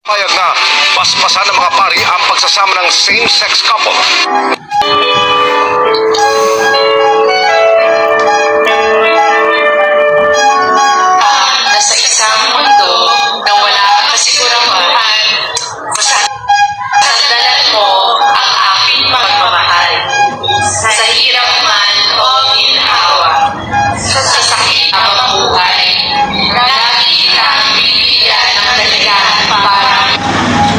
Payag na basbasan ng mga pari ang pagsasama ng same-sex couple. Nasa isang mundo na wala kang kasiguraduhan kung sandalan mo ang aking pagmamahal. Sa hirap man o ginhawa, sa sakit ng buhay, lagi kitang bibigyan ng daligan para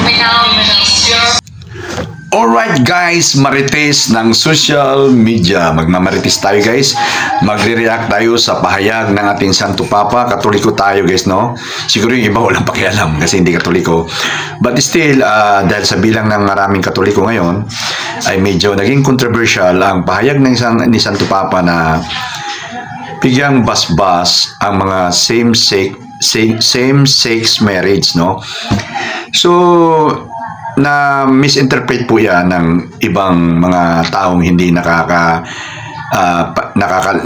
minamiss your Alright guys, marites ng social media. Magmamarites tayo guys. Magre-react tayo sa pahayag ng ating Santo Papa. Katoliko tayo guys, no? Siguro yung iba walang pakialam kasi hindi katoliko. But still, dahil sa bilang ng maraming katoliko ngayon, ay medyo naging controversial ang pahayag ng ni Santo Papa na bigyang basbas ang mga same-sex marriage, no? So, na misinterpret po yan ng ibang mga taong hindi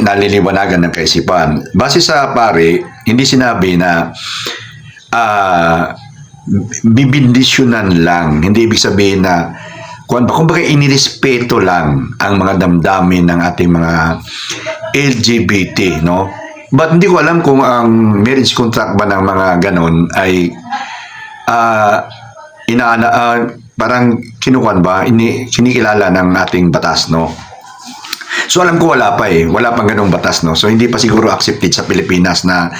naliliwanagan ng kaisipan. Base sa pare, hindi sinabi na bibindisyonan lang. Hindi ibig sabihin na kumbaga inirespeto lang ang mga damdamin ng ating mga LGBT, no? But hindi ko alam kung ang marriage contract ba ng mga ganon ay parang kinukuan ba, kinikilala ng ating batas, no? So alam ko wala pa wala pang ganung batas, no? So hindi pa siguro accepted sa Pilipinas na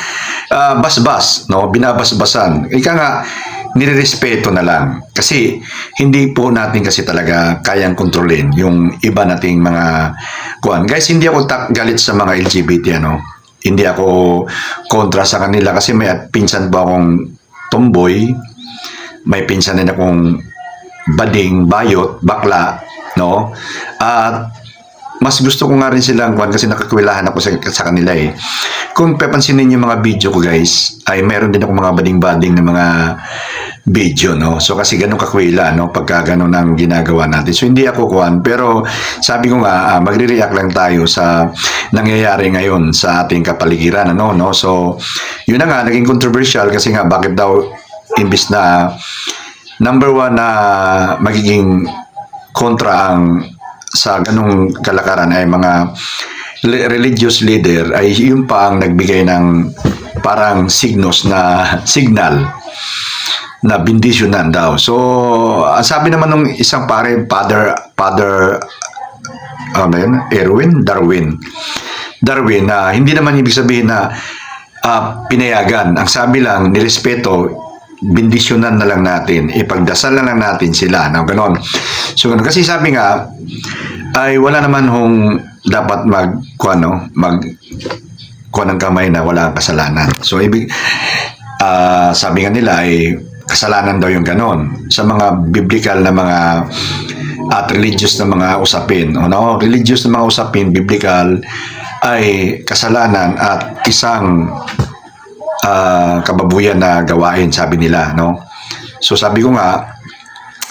basbas, no? Binabasbasan. Ika nga, nirerespeto na lang. Kasi hindi po natin kasi talaga kayang kontrolin yung iba nating mga kuan. Guys, hindi ako galit sa mga LGBT, ano? Hindi ako kontra sa kanila kasi may pinsan po akong tomboy, may pinsan din akong bading, bayot, bakla, no? At mas gusto ko nga rin silang kuwan kasi nakakwilahan ako sa kanila eh. Kung papansinin niyo yung mga video ko guys, ay meron din ako mga bading-bading na mga video, no? So kasi ganun kakwila, no? Pagka ganun ang ginagawa natin. So hindi ako kuwan, pero sabi ko nga, magre-react lang tayo sa nangyayari ngayon sa ating kapaligiran, ano, no? So yun na nga, naging controversial kasi nga bakit daw imbis na number one na magiging kontra ang sa ganung kalakaran ay mga religious leader ay yun pa ang nagbigay ng parang signal na bindisyonan daw. So sabi naman ng isang pare, Father Darwin na hindi naman ibig sabihin na pinayagan. Ang sabi lang, nirespeto, bindisyonan na lang natin, ipagdasal na lang natin sila, no? Ganon. So ganon. Kasi sabi nga ay wala naman hong dapat kuan ng kamay na wala kasalanan. So ibig sabi nga nila ay kasalanan daw yung ganon sa mga biblical na mga at religious na mga usapin, no? Religious na mga usapin, biblical ay kasalanan at isang kababuyan na gawain, sabi nila, no? So sabi ko nga,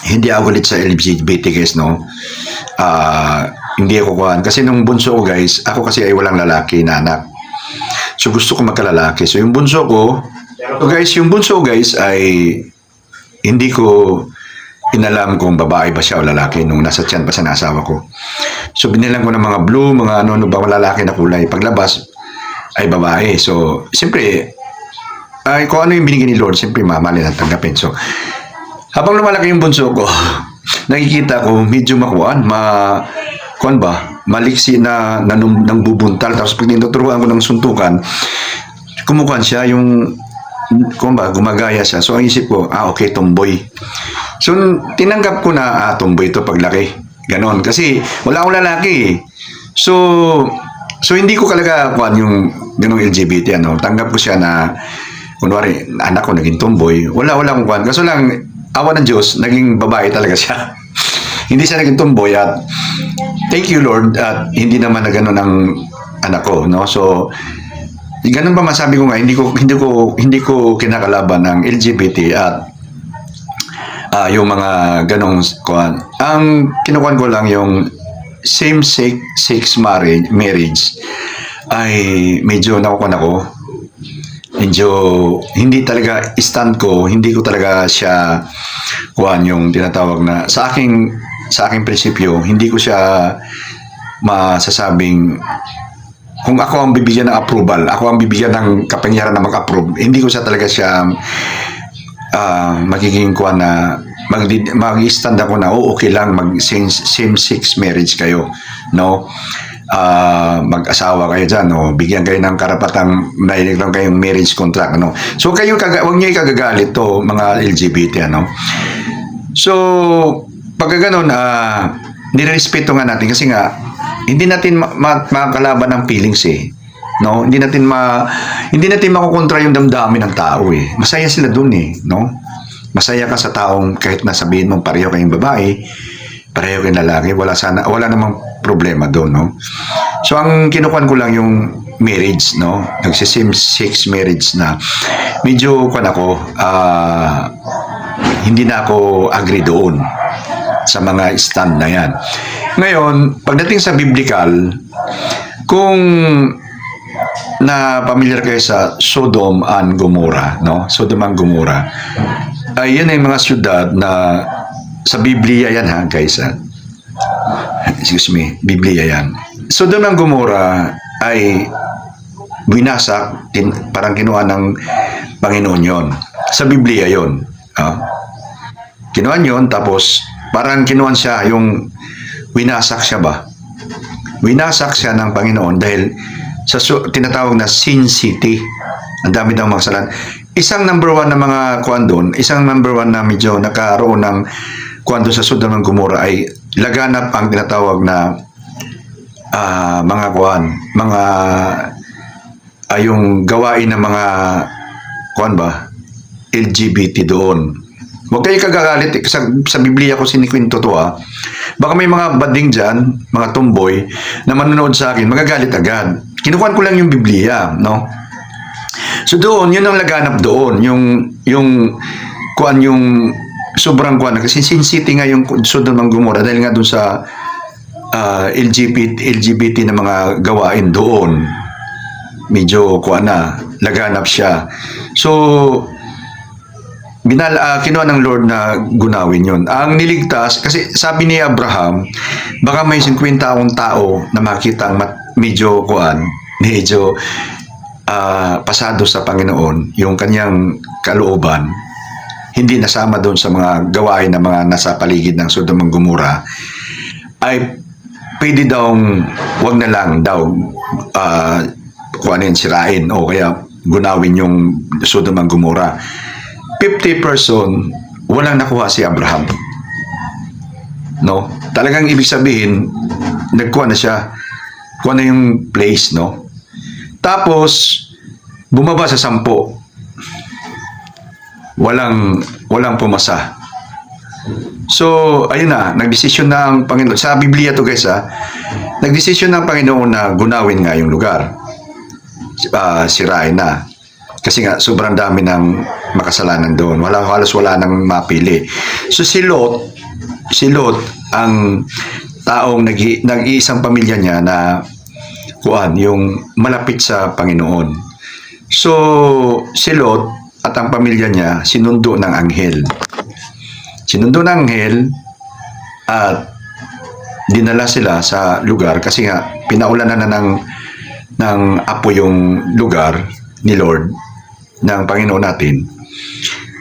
hindi ako galit sa LGBT guys, no? Hindi ako kuhan. Kasi nung bunso ko guys, ako kasi ay walang lalaki na anak. So gusto ko magkalalaki. So yung bunso ko guys ay hindi ko inalam kung babae ba siya o lalaki nung nasa tiyan pa sa asawa ko. So binilang ko ng mga blue, mga ano ba lalaki na kulay. Paglabas ay babae. So siyempre ay kung ano yung binigay ni Lord, siyempre mamali na tanggapin. So, habang lumalaki yung bunso ko, nakikita ko medyo maliksi na nang bubuntal. Tapos pag tinuturuan ko ng suntukan, kumukuhan siya yung, gumagaya siya. So, ang isip ko, okay, tomboy. So, tinanggap ko na, tomboy ito paglaki. Ganon. Kasi, wala akong lalaki. So hindi ko talaga yung ganong LGBT, ano. Tanggap ko siya na kunwari, anak ko naging tomboy, wala akong kuhan. Kaso lang, awa ng Diyos, naging babae talaga siya. Hindi siya naging tomboy at thank you Lord at hindi naman na gano'n ang anak ko, no? So, ganun ba masabi ko nga, hindi ko kinakalaban ng LGBT at yung mga ganong kuhan. Ang kinukuhan ko lang yung same-sex marriage ay medyo nakukuhan ako. medyo hindi talaga stand ko, hindi ko talaga siya kuhan yung tinatawag na sa aking prinsipyo, hindi ko siya masasabing kung ako ang bibigyan ng approval, ako ang bibigyan ng kapangyarihan na mag-approve, hindi ko siya talaga siya magiging kuha na mag-stand ako na okay lang same-sex marriage kayo, no? Mag-asawa kayo dyan, no? Bigyan kayo ng karapatang nailiglang kayong marriage contract, no? So kayo huwag niyo ikagagalit to mga LGBT, ano? So pagka ganun, nirespeto nga natin kasi nga hindi natin makakalaban ng feelings eh. No, hindi natin makokontra yung damdamin ng tao eh. Masaya sila dun eh, no? Masaya ka sa taong kahit nasabihin mong pareho kayong babae, pareho kayong lalaki, wala namang problema doon, no? So ang kinukuhan ko lang yung marriage, no? Nagsi-same sex marriage na medyo hindi na ako agree doon sa mga stand na yan. Ngayon, pagdating sa biblical, kung na familiar kayo sa Sodom and Gomorrah, no? Sodom and Gomorrah. Ay yan ay mga syudad na sa Biblia yan ha, guys. Excuse me, Biblia yan. Sodom and Gomorrah ay winasak, parang kinuha ng Panginoon yon. Sa Biblia yon. Kinuha yon, tapos parang kinuha siya yung winasak siya ba? Winasak siya ng Panginoon dahil sa tinatawag na Sin City. Ang dami daw mga kasalanan. Isang number one na mga kuwan doon, isang number one na medyo nakaroon ng kuwan doon sa Sodom and Gomorrah ay laganap ang tinatawag na mga kuwan, yung gawain ng mga kuwan ba? LGBT doon. Huwag kayo kagagalit. Sa Biblia ko sinikwento to Baka may mga bading dyan, mga tomboy, na manonood sa akin, magagalit agad. Kinukuhan ko lang yung Biblia, no? So doon, yun ang laganap doon. Yung sobrang kuhan. Kasi Sin City nga yung Sodom and Gomorrah dahil nga doon sa LGBT na mga gawain doon. Medyo kuhan na, laganap siya. So, kinuha ng Lord na gunawin yon. Ang niligtas, kasi sabi ni Abraham, baka may 50 akong tao na makita medyo pasado sa Panginoon, yung kanyang kalooban, hindi nasama doon sa mga gawain na mga nasa paligid ng Sodom and Gomorrah, ay pwede daw, wag na lang daw, sirain o kaya gunawin yung Sodom and Gomorrah. 50 person, walang nakuha si Abraham. No? Talagang ibig sabihin, nagkuha na siya. Kuha na yung place, no? Tapos, bumaba sa 10. Walang pumasa. So, ayun na, nagdesisyon na ang Panginoon. Sa Biblia to guys, nagdesisyon na ang Panginoon na gunawin nga yung lugar. Sirain na. Kasi nga, sobrang dami ng makasalanan doon. Halos wala nang mapili. So si Lot, ang taong nag-iisang pamilya niya na yung malapit sa Panginoon. So si Lot at ang pamilya niya sinundo ng anghel. At dinala sila sa lugar kasi nga pinaulanan na ng apo yung lugar ni Lord, ng Panginoon natin.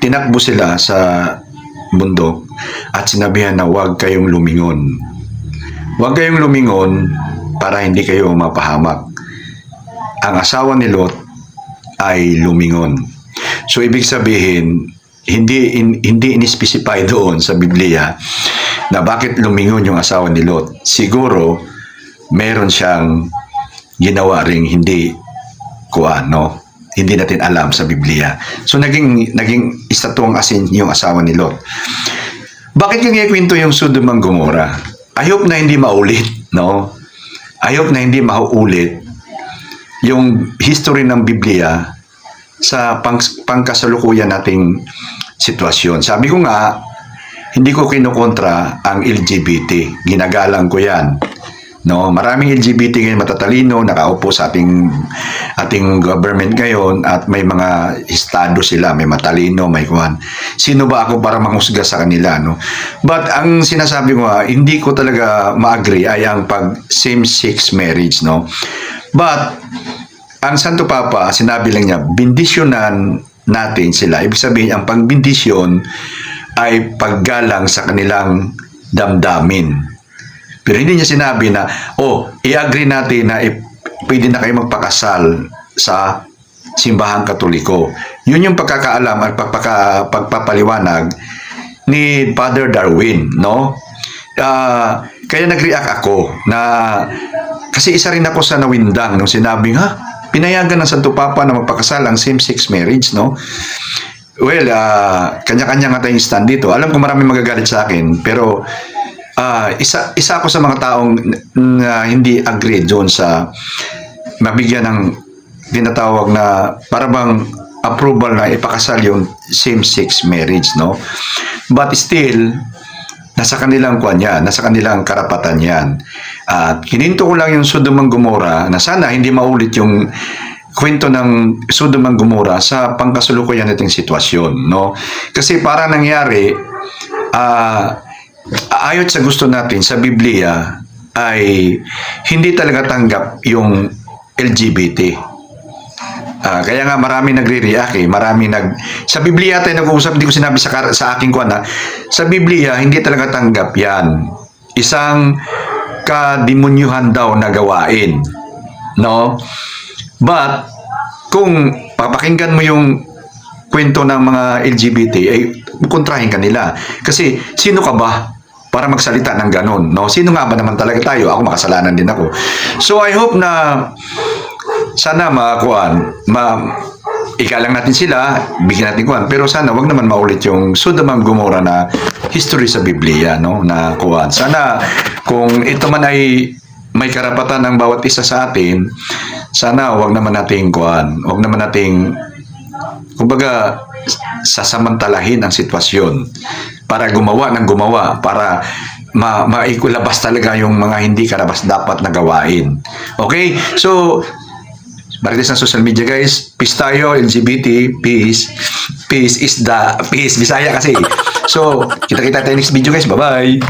Tinakbo sila sa bundok at sinabihan na huwag kayong lumingon. Huwag kayong lumingon para hindi kayo mapahamak. Ang asawa ni Lot ay lumingon. So ibig sabihin, hindi in-specify doon sa Biblia na bakit lumingon yung asawa ni Lot. Siguro meron siyang ginawa ring hindi hindi natin alam sa Biblia. So naging istatuang asin yung asawa ni Lot. Bakit yung ikwento yung Sodom and Gomorrah? I hope na hindi maulit, no? I hope na hindi mauulit yung history ng Biblia sa pangkasalukuyan nating sitwasyon. Sabi ko nga, hindi ko kinukontra ang LGBT. Ginagalang ko yan. No, maraming LGBT ngayon matatalino, nakaupo sa ating government ngayon at may mga estado sila, may matalino, may kuwan. Sino ba ako para manghusga sa kanila, no? But ang sinasabi ko, hindi ko talaga ma-agree ay ang pag same-sex marriage, no? But ang Santo Papa, sinabi lang niya, bindisyonan natin sila. Ibig sabihin, ang pagbindisyon ay paggalang sa kanilang damdamin. Pero hindi niya sinabi na, i-agree natin na pwede na kayo magpakasal sa simbahang Katoliko. Yun yung pagkakaalam at pagpapaliwanag ni Father Darwin, no? Kaya nag-react ako na, kasi isa rin ako sa nawindang nung sinabing, pinayagan ng Santo Papa na magpakasal ang same-sex marriage, no? Well, kanya-kanya nga tayong stand dito. Alam ko marami magagalit sa akin, pero isa ako sa mga taong hindi agree doon sa mabigyan ng tinatawag na parang approval na ipakasal yung same-sex marriage, no? But still, nasa kanilang kwan yan, nasa kanilang karapatan yan. At hininto ko lang yung Sodom and Gomorrah na sana hindi maulit yung kwento ng Sodom and Gomorrah sa pangkasalukuyan nating sitwasyon, no? Kasi para nangyari, ayon sa gusto natin sa Biblia ay hindi talaga tanggap yung LGBT. Kaya nga marami nagre-react sa Biblia tayo nag-uusap, hindi ko sinabi sa aking kuwan sa Biblia hindi talaga tanggap yan. Isang kademonyuhan daw na gawain, no? But kung papakinggan mo yung kwento ng mga LGBT ay kontrahin ka nila. Kasi sino ka ba para magsalita ng ganon, no? Sino nga ba naman talaga tayo? Ako makasalanan din ako. So I hope na sana ikalang natin sila, bigyan natin kuwan. Pero sana wag naman maulit yung Sodom and Gomorrah na history sa Biblia, no? Na kuwan. Sana kung ito man ay may karapatan ng bawat isa sa atin, sana wag naman nating kuwan. Wag naman nating kumbaga sasamantalahin ang sitwasyon para gumawa para maikulabas talaga yung mga hindi karabas dapat na gawain. Okay? So, marites ng social media guys, peace tayo, LGBT, peace. Peace is the peace. Bisaya kasi. So, kita-kita tayo next video guys. Bye-bye.